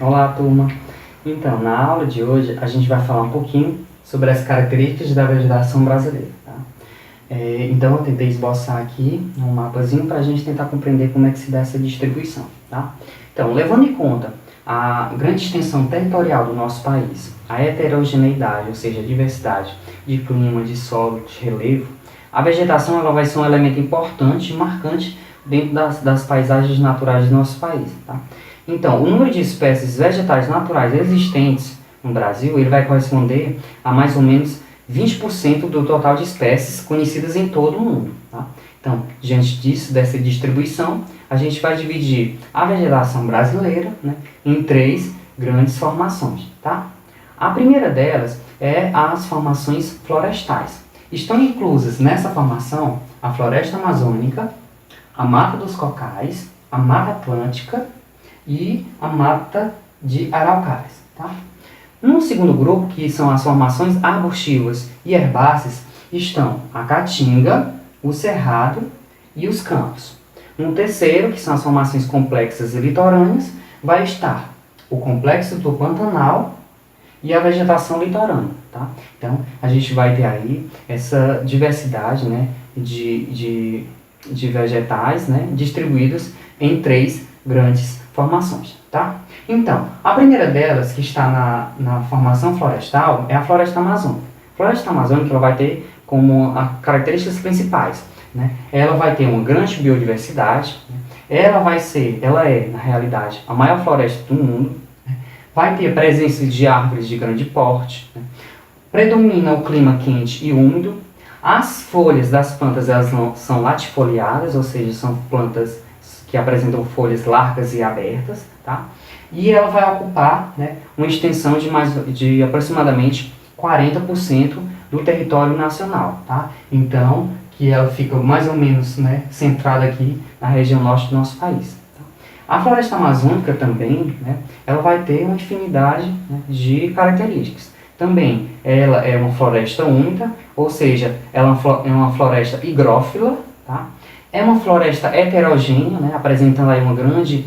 Olá, turma! Então, na aula de hoje, a gente vai falar um pouquinho sobre as características da vegetação brasileira. Tá? Então, eu tentei esboçar aqui um mapazinho para a gente tentar compreender como é que se dá essa distribuição. Tá? Então, levando em conta a grande extensão territorial do nosso país, a heterogeneidade, ou seja, a diversidade de clima, de solo, de relevo, a vegetação ela vai ser um elemento importante e marcante dentro das paisagens naturais do nosso país. Tá? Então, o número de espécies vegetais naturais existentes no Brasil ele vai corresponder a mais ou menos 20% do total de espécies conhecidas em todo o mundo. Tá? Então, diante disso, dessa distribuição, a gente vai dividir a vegetação brasileira, né, em 3 grandes formações. Tá? A primeira delas é as formações florestais. Estão inclusas nessa formação a floresta amazônica, a mata dos cocais, a mata atlântica e a mata de araucárias. Tá? No segundo grupo, que são as formações arbustivas e herbáceas, estão a caatinga, o cerrado e os campos. No terceiro, que são as formações complexas e litorâneas, vai estar o complexo do Pantanal e a vegetação litorânea. Tá? Então, a gente vai ter aí essa diversidade, né, de vegetais, né, distribuídos em 3 grandes formações. Tá? Então, a primeira delas, que está na formação florestal, é a floresta amazônica. A floresta amazônica ela vai ter como características principais, né? Ela vai ter uma grande biodiversidade, né? Ela é, na realidade, a maior floresta do mundo, né? Vai ter a presença de árvores de grande porte, né? Predomina o clima quente e úmido, as folhas das plantas elas são latifoliadas, ou seja, são plantas que apresentam folhas largas e abertas, tá? E ela vai ocupar, né, uma extensão de aproximadamente 40% do território nacional. Tá? Então, que ela fica mais ou menos, né, centrada aqui na região norte do nosso país. Tá? A floresta amazônica também, né, ela vai ter uma infinidade, né, de características. Também ela é uma floresta úmida, ou seja, ela é uma floresta higrófila, tá? É uma floresta heterogênea, né, apresentando aí uma grande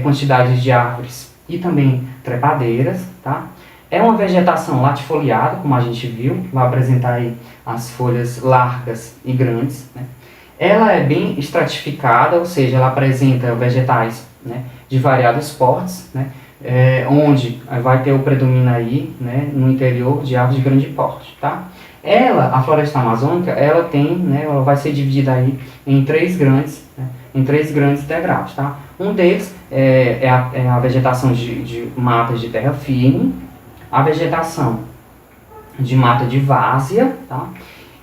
quantidade de árvores e também trepadeiras. Tá? É uma vegetação latifoliada, como a gente viu, vai apresentar aí as folhas largas e grandes. Né? Ela é bem estratificada, ou seja, ela apresenta vegetais, né, de variados portes, né, onde vai ter o predomínio aí, né, no interior de árvores de grande porte. Tá? A floresta amazônica, ela vai ser dividida aí em 3 grandes degraus. Tá? Um deles é a vegetação de matas de terra firme, a vegetação de mata de várzea, tá?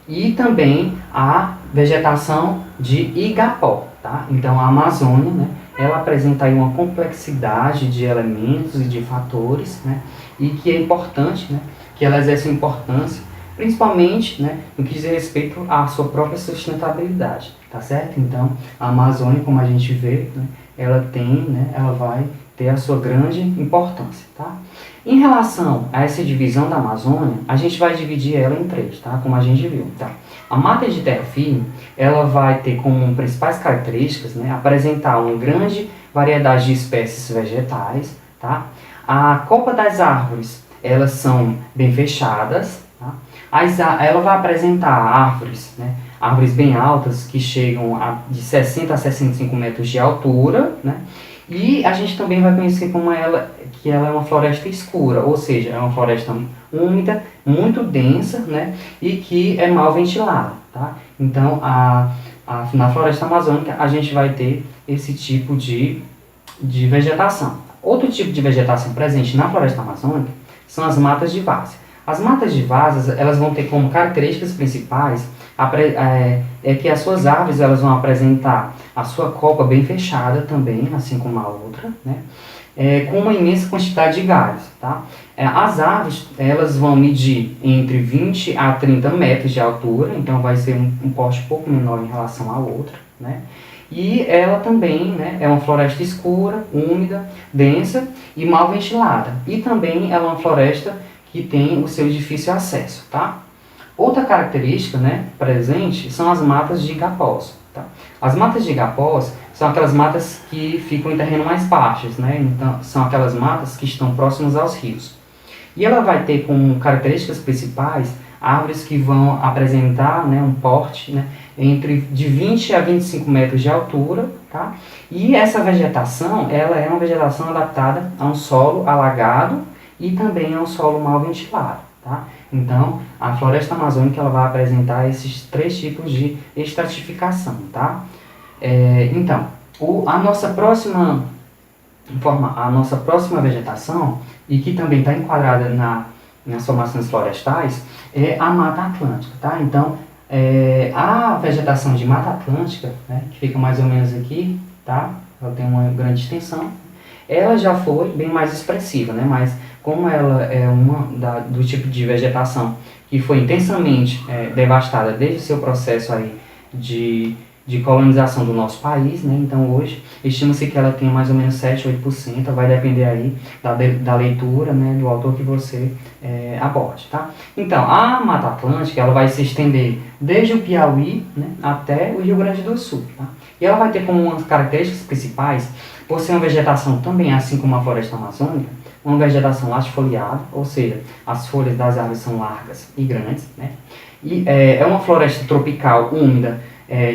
E também a vegetação de igapó. Tá? Então a Amazônia, né, ela apresenta aí uma complexidade de elementos e de fatores, né, e que é importante, né, que ela exerce uma importância principalmente, né, no que diz respeito à sua própria sustentabilidade, tá certo? Então, a Amazônia, como a gente vê, né, ela vai ter a sua grande importância, tá? Em relação a essa divisão da Amazônia, a gente vai dividir ela em 3, tá? Como a gente viu, tá? A mata de terra firme, ela vai ter como principais características, né, apresentar uma grande variedade de espécies vegetais, tá? A copa das árvores, elas são bem fechadas, tá? Ela vai apresentar árvores, né, árvores bem altas, que chegam de 60 a 65 metros de altura, né? E a gente também vai conhecer que ela é uma floresta escura, ou seja, é uma floresta úmida, muito densa, né, e que é mal ventilada. Tá? Então, na floresta amazônica, a gente vai ter esse tipo de vegetação. Outro tipo de vegetação presente na floresta amazônica são as matas de várzea. As matas de várzea, elas vão ter como características principais que as suas árvores elas vão apresentar a sua copa bem fechada também, assim como a outra, né? Com uma imensa quantidade de galhos. Tá? As árvores elas vão medir entre 20 a 30 metros de altura, então vai ser um porte um pouco menor em relação à outra. Né? E ela também, né, é uma floresta escura, úmida, densa e mal ventilada. E também ela é uma floresta que tem o seu difícil acesso. Tá? Outra característica, né, presente são as matas de igapós. Tá? As matas de igapós são aquelas matas que ficam em terreno mais baixos, né? Então, são aquelas matas que estão próximas aos rios. E ela vai ter como características principais árvores que vão apresentar, né, um porte, né, de 20 a 25 metros de altura, tá? E essa vegetação, ela é uma vegetação adaptada a um solo alagado e também a um solo mal ventilado, tá? Então, a floresta amazônica ela vai apresentar esses três tipos de estratificação, tá? Então, a nossa próxima vegetação, e que também está enquadrada nas formações florestais, é a Mata Atlântica, tá? Então, a vegetação de Mata Atlântica, né, que fica mais ou menos aqui, tá? Ela tem uma grande extensão. Ela já foi bem mais expressiva, né? Mas como ela é do tipo de vegetação que foi intensamente devastada desde o seu processo aí de colonização do nosso país, né? Então hoje estima-se que ela tem mais ou menos 7, 8%, vai depender aí da leitura, né, do autor que você aborde, tá? Então, a Mata Atlântica, ela vai se estender desde o Piauí, né, até o Rio Grande do Sul, tá? E ela vai ter como umas características principais, por ser uma vegetação também, assim como a floresta amazônica, uma vegetação lastifoliada, ou seja, as folhas das árvores são largas e grandes, né? E é uma floresta tropical úmida,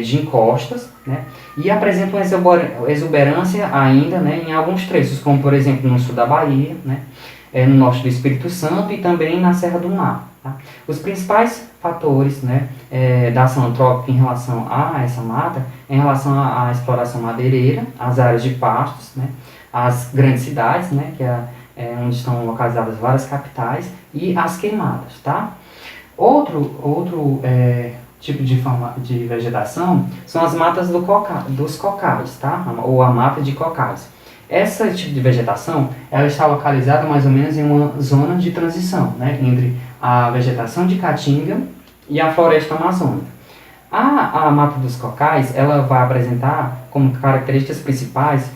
de encostas, né, e apresenta uma exuberância ainda, né, em alguns trechos, como por exemplo no sul da Bahia, né, no norte do Espírito Santo e também na Serra do Mar. Tá? Os principais fatores, né, da ação antrópica em relação a essa mata, em relação à exploração madeireira, as áreas de pastos, né, as grandes cidades, né, que onde estão localizadas várias capitais, e as queimadas. Tá? Outro tipo de vegetação são as matas dos cocais, tá? Ou a mata de cocais. Esse tipo de vegetação, ela está localizada mais ou menos em uma zona de transição, né, entre a vegetação de caatinga e a floresta amazônica. A mata dos cocais, ela vai apresentar como características principais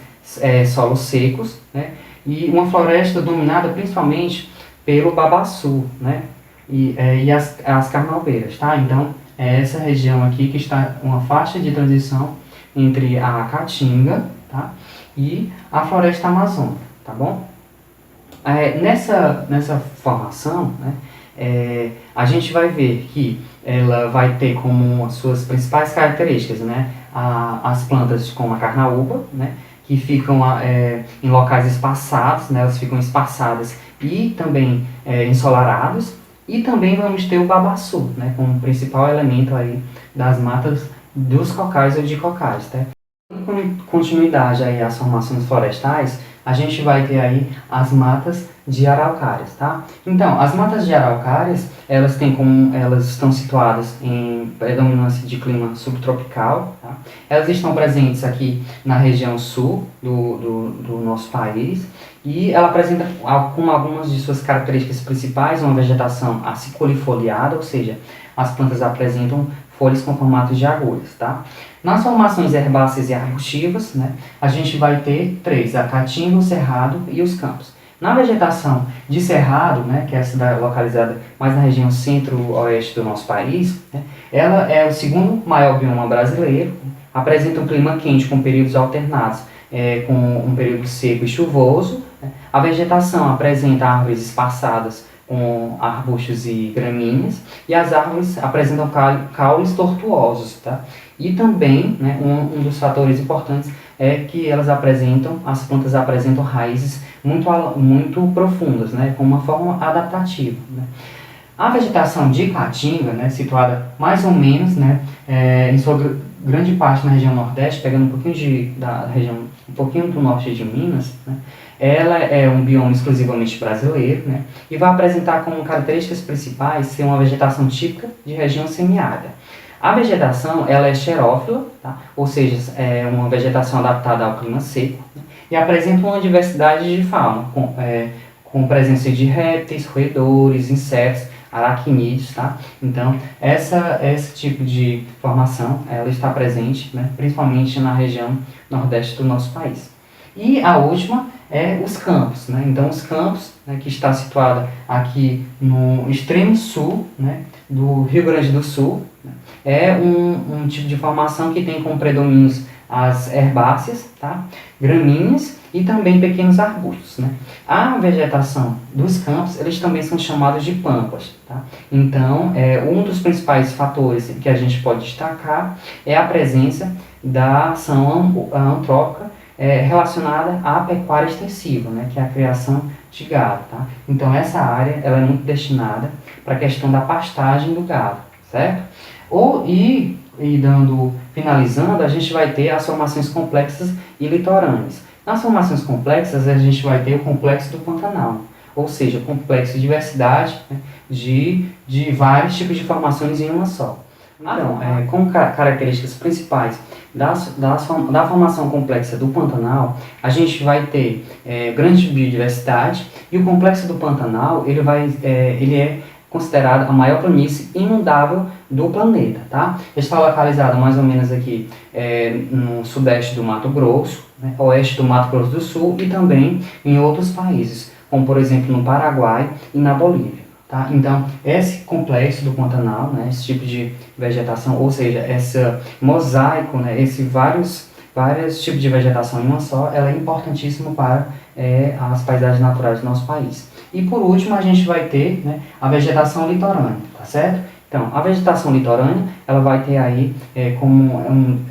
solos secos, né, e uma floresta dominada principalmente pelo babaçu, né, e as carnalbeiras, tá? Então, é essa região aqui que está uma faixa de transição entre a caatinga, tá, e a floresta amazônica, tá bom? Nessa formação, né, a gente vai ver que ela vai ter como as suas principais características, né, as plantas como a carnaúba, né, que ficam em locais espaçados, né, elas ficam espaçadas e também ensolarados. E também vamos ter o babaçu, né, como principal elemento aí das matas dos cocais ou de cocais, tá? Com continuidade aí às formações florestais, a gente vai ter aí as matas de araucárias, tá? Então, as matas de araucárias, elas estão situadas em predominância de clima subtropical, tá? Elas estão presentes aqui na região sul do nosso país, e ela apresenta com algumas de suas características principais uma vegetação aciculifoliada, ou seja, as plantas apresentam folhas com formato de agulhas, tá? Nas formações herbáceas e arbustivas, né, a gente vai ter três: a caatinga, o cerrado e os campos. Na vegetação de cerrado, né, que é essa localizada mais na região centro-oeste do nosso país, né, ela é o segundo maior bioma brasileiro, apresenta um clima quente com períodos alternados, com um período seco e chuvoso. Né. A vegetação apresenta árvores espaçadas com arbustos e gramíneas, e as árvores apresentam caules tortuosos, tá? E também, né, um dos fatores importantes é que as plantas apresentam raízes muito profundas, né, com uma forma adaptativa, né. A vegetação de caatinga, né, situada mais ou menos, né, em sua grande parte na região nordeste, pegando um pouquinho do norte de Minas, né, ela é um bioma exclusivamente brasileiro, né, e vai apresentar como características principais ser uma vegetação típica de região semiárida. A vegetação, ela é xerófila, tá? Ou seja, é uma vegetação adaptada ao clima seco, né? E apresenta uma diversidade de fauna, com presença de répteis, roedores, insetos, aracnídeos, tá? Então, esse tipo de formação, ela está presente, né, principalmente na região nordeste do nosso país. E a última é os campos, né? Então, os campos, né, que está situado aqui no extremo sul, né, do Rio Grande do Sul, né, é um tipo de formação que tem como predomínios as herbáceas, tá? Gramíneas e também pequenos arbustos, né? A vegetação dos campos, eles também são chamados de pampas, tá? Então, um dos principais fatores que a gente pode destacar é a presença da ação antrópica relacionada à pecuária extensiva, né? Que é a criação de gado, tá? Então, essa área ela é muito destinada para a questão da pastagem do gado, certo? Finalizando, a gente vai ter as formações complexas e litorâneas. Nas formações complexas, a gente vai ter o complexo do Pantanal, ou seja, complexo de diversidade, né, de vários tipos de formações em uma só. Então, como características principais da formação complexa do Pantanal, a gente vai ter grande biodiversidade, e o complexo do Pantanal ele é considerado a maior planície inundável do planeta, tá? Está localizado mais ou menos aqui no sudeste do Mato Grosso, né, oeste do Mato Grosso do Sul e também em outros países, como por exemplo no Paraguai e na Bolívia. Tá? Então, esse complexo do Pantanal, né, esse tipo de vegetação, ou seja, esse mosaico, né, vários tipos de vegetação em uma só, ela é importantíssimo para as paisagens naturais do nosso país. E por último, a gente vai ter, né, a vegetação litorânea, tá certo? Então, a vegetação litorânea, ela vai ter aí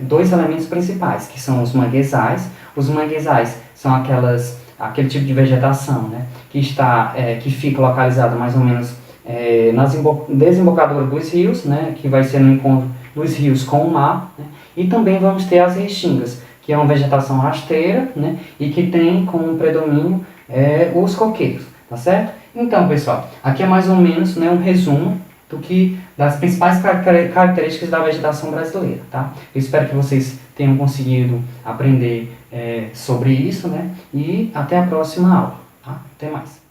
dois elementos principais, que são os manguezais. Os manguezais são aquele tipo de vegetação, né, que fica localizado mais ou menos na desembocadura dos rios, né, que vai ser no encontro dos rios com o mar, né, e também vamos ter as restingas, que é uma vegetação rasteira, né, e que tem como predomínio os coqueiros, tá certo? Então, pessoal, aqui é mais ou menos, né, um resumo das principais características da vegetação brasileira, tá? Eu espero que vocês tenham conseguido aprender sobre isso, né? E até a próxima aula, tá? Até mais!